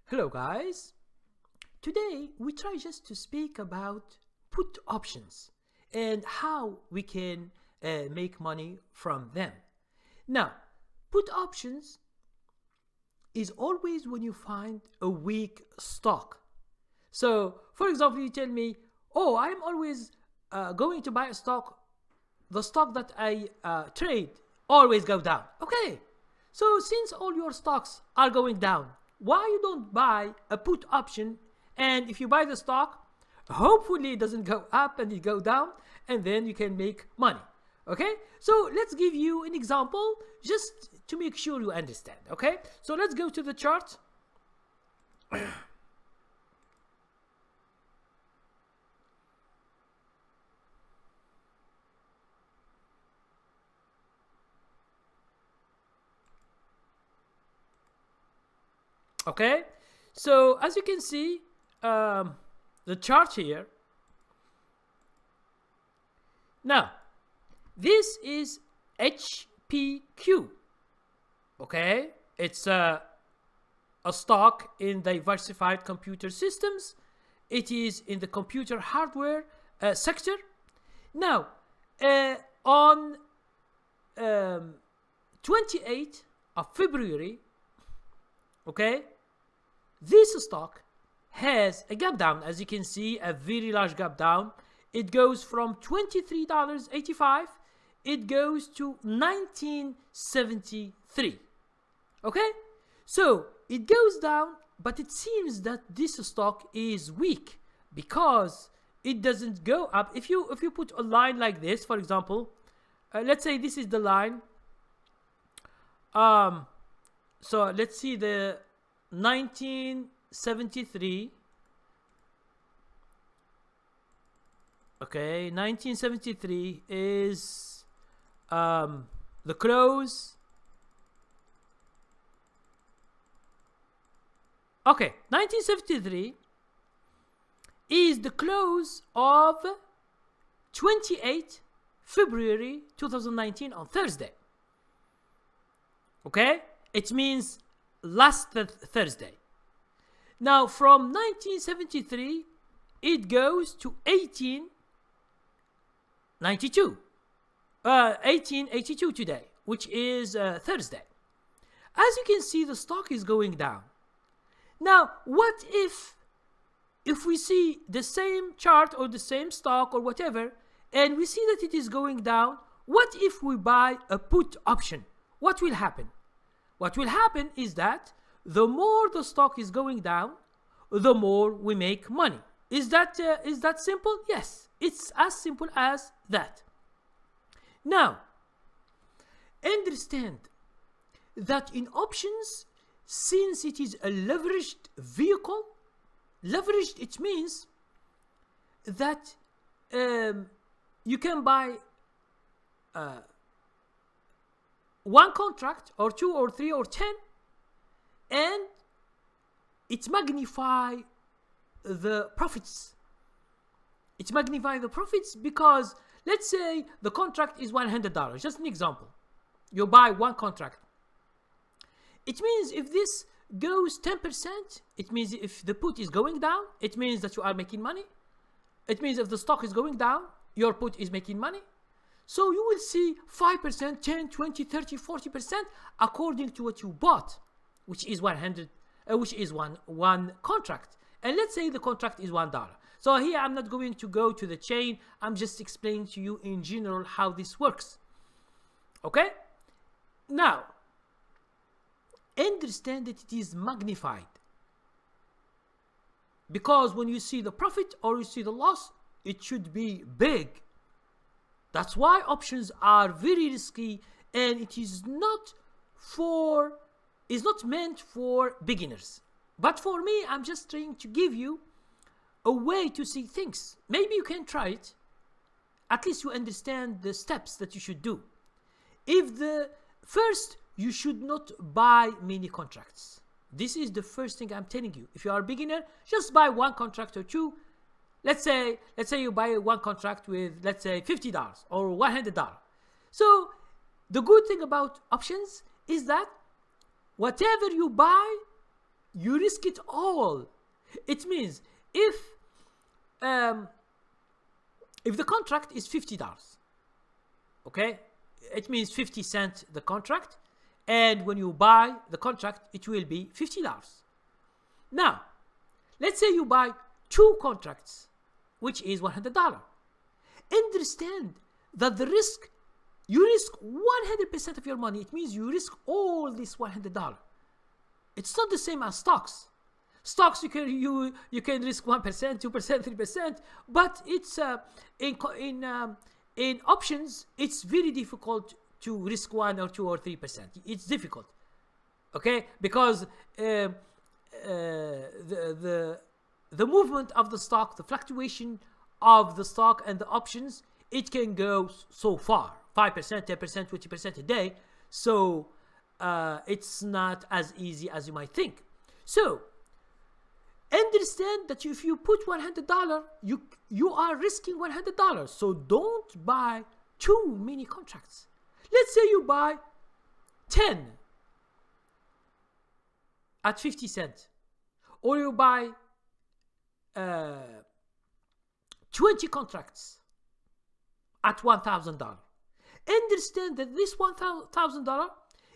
Hello guys, today we try just to speak about put options and how we can make money from them. Now, put options is always when you find a weak stock. So, for example, you tell me, oh, I'm always going to buy a stock, the stock that I trade always go down. Okay, so since all your stocks are going down, why you don't buy a put option? And if you buy the stock, hopefully it doesn't go up and it go down, and then you can make money. Okay, so let's give you an example just to make sure you understand. Okay, so let's go to the chart. Okay, so as you can see, the chart here. Now, this is HPQ. Okay, it's a stock in diversified computer systems. It is in the computer hardware sector. Now, on 28th of February, okay, this stock has a gap down. As you can see, a very large gap down. It goes from $23.85, it goes to 1973. Okay, so it goes down, but it seems that this stock is weak because it doesn't go up. If you put a line like this, for example, let's say this is the line. So let's see the 1973. Okay, 1973 is the close. Okay, 1973 is the close of 28 February 2019 on Thursday. Okay, it means last Thursday. Now from 1973 it goes to 1882 today, which is Thursday. As you can see, the stock is going down. Now, what if we see the same chart or the same stock or whatever, and we see that it is going down? What if we buy a put option? What will happen? What will happen is that the more the stock is going down, the more we make money. Is that simple? Yes, it's as simple as that. Now, understand that in options, since it is a leveraged vehicle, leveraged, it means that you can buy one contract or two or three or 10, and it magnifies the profits. It magnifies the profits because let's say the contract is $100. Just an example. You buy one contract. It means if this goes 10%, it means if the put is going down, it means that you are making money. It means if the stock is going down, your put is making money. So you will see 5%, 10, 20, 30, 40% according to what you bought, which is one contract. And let's say the contract is $1. So here I'm not going to go to the chain. I'm just explaining to you in general how this works. Okay? Now, understand that it is magnified. Because when you see the profit or you see the loss, it should be big. That's why options are very risky, and it is not meant for beginners. But for me, I'm just trying to give you a way to see things. Maybe you can try it. At least you understand the steps that you should do. First, you should not buy many contracts. This is the first thing I'm telling you. If you are a beginner, just buy one contract or two. Let's say you buy one contract with, let's say, $50 or $100. So the good thing about options is that whatever you buy, you risk it all. It means if the contract is $50, okay, it means 50 cents the contract, and when you buy the contract, it will be $50. Now, let's say you buy 2 contracts, which is $100. Understand that the risk, you risk 100% of your money. It means you risk all this $100. It's not the same as stocks. Stocks you can risk 1%, 2%, 3%, but it's in options it's very difficult to risk 1 or 2 or 3%. It's difficult, okay, because the movement of the stock, the fluctuation of the stock and the options, it can go so far, 5%, 10%, 20% a day. So it's not as easy as you might think. So understand that if you put $100, you are risking $100. So don't buy too many contracts. Let's say you buy 10 at 50 cents, or you buy 20 contracts at $1,000. Understand that this $1,000,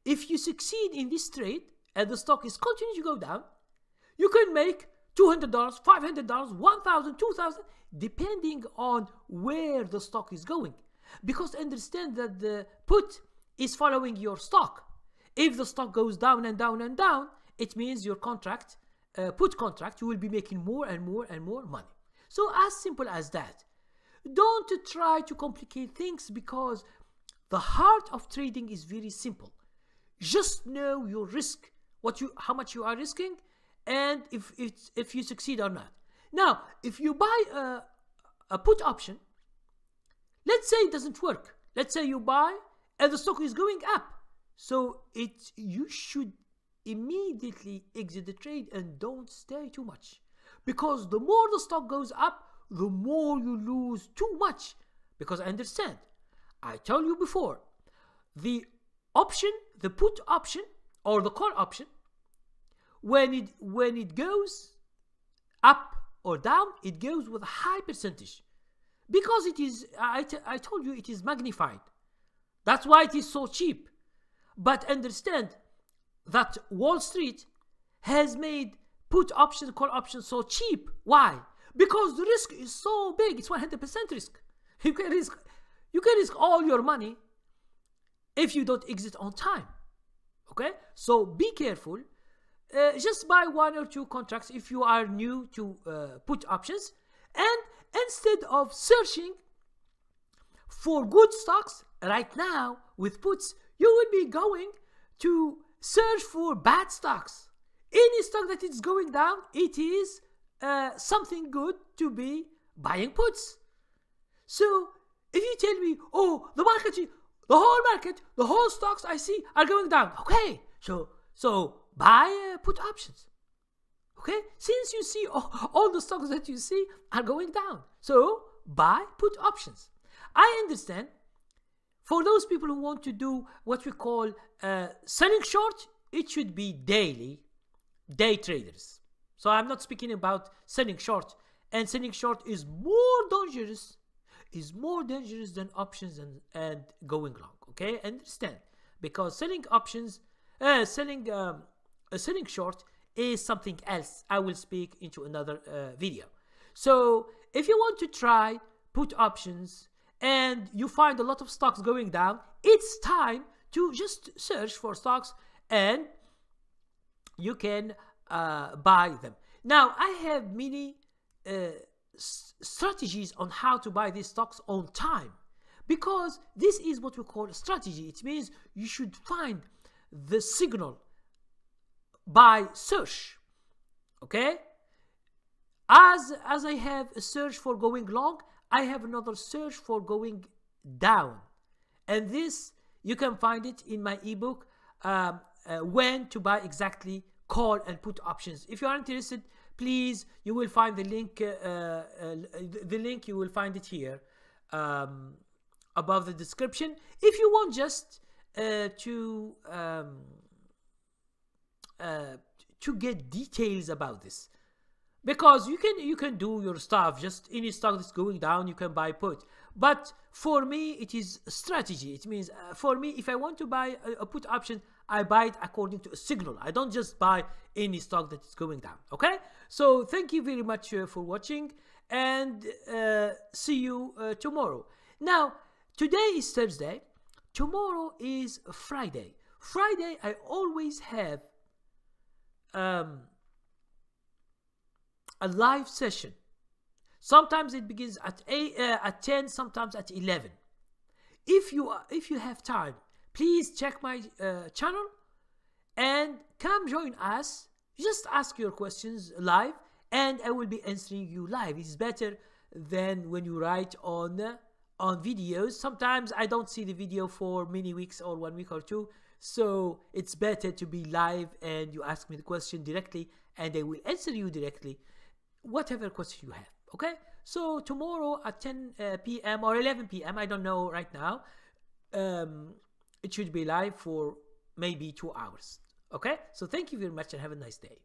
if you succeed in this trade and the stock is continuing to go down, you can make $200, $500, $1,000, $2,000, depending on where the stock is going. Because understand that the put is following your stock. If the stock goes down and down and down, it means your contract, put contract, you will be making more and more and more money. So as simple as that. Don't try to complicate things, because the heart of trading is very simple. Just know your risk, how much you are risking, and if you succeed or not. Now, if you buy a put option, let's say it doesn't work. Let's say you buy and the stock is going up. So you should immediately exit the trade and don't stay too much. Because the more the stock goes up, the more you lose too much. Because understand, I told you before, the option, the put option or the call option, when it goes up or down, it goes with a high percentage. Because it is, I told you, it is magnified. That's why it is so cheap. But understand that Wall Street has made put option, call option so cheap. Why? Because the risk is so big. It's 100% risk. You can risk all your money if you don't exit on time. Okay? So be careful. Just buy 1 or 2 contracts if you are new to put options. And instead of searching for good stocks right now with puts, you will be going to search for bad stocks. Any stock that is going down, it is something good to be buying puts. So if you tell me, oh, the whole stocks I see are going down. Okay, so buy put options. Okay, since you see all the stocks that you see are going down, so buy put options. I understand. For those people who want to do what we call selling short, it should be day traders. So I'm not speaking about selling short. And selling short is more dangerous than options and going long. Okay, understand? Because selling options, selling short is something else. I will speak into another video. So if you want to try put options and you find a lot of stocks going down, it's time to just search for stocks and you can buy them. Now, I have many strategies on how to buy these stocks on time, because this is what we call a strategy. It means you should find the signal by search. Okay? As I have a search for going long, I have another search for going down. And this, you can find it in my ebook, when to buy exactly call and put options. If you are interested, please, you will find the link. The link, you will find it here above the description. If you want just to get details about this, because you can do your stuff, just any stock that's going down you can buy put. But for me it is strategy. It means for me, if I want to buy a put option, I buy it according to a signal. I don't just buy any stock that is going down. Okay, so thank you very much for watching, and see you tomorrow. Now, today is Thursday, tomorrow is Friday. Friday I always have a live session. Sometimes it begins at 10, sometimes at 11. If you have time, please check my channel and come join us. Just ask your questions live, and I will be answering you live. It's better than when you write on videos. Sometimes I don't see the video for many weeks or 1 week or two, so it's better to be live and you ask me the question directly, and I will answer you directly, whatever question you have. Okay, so tomorrow at 10 p.m. or 11 p.m. I don't know right now. It should be live for maybe 2 hours. Okay, so thank you very much and have a nice day.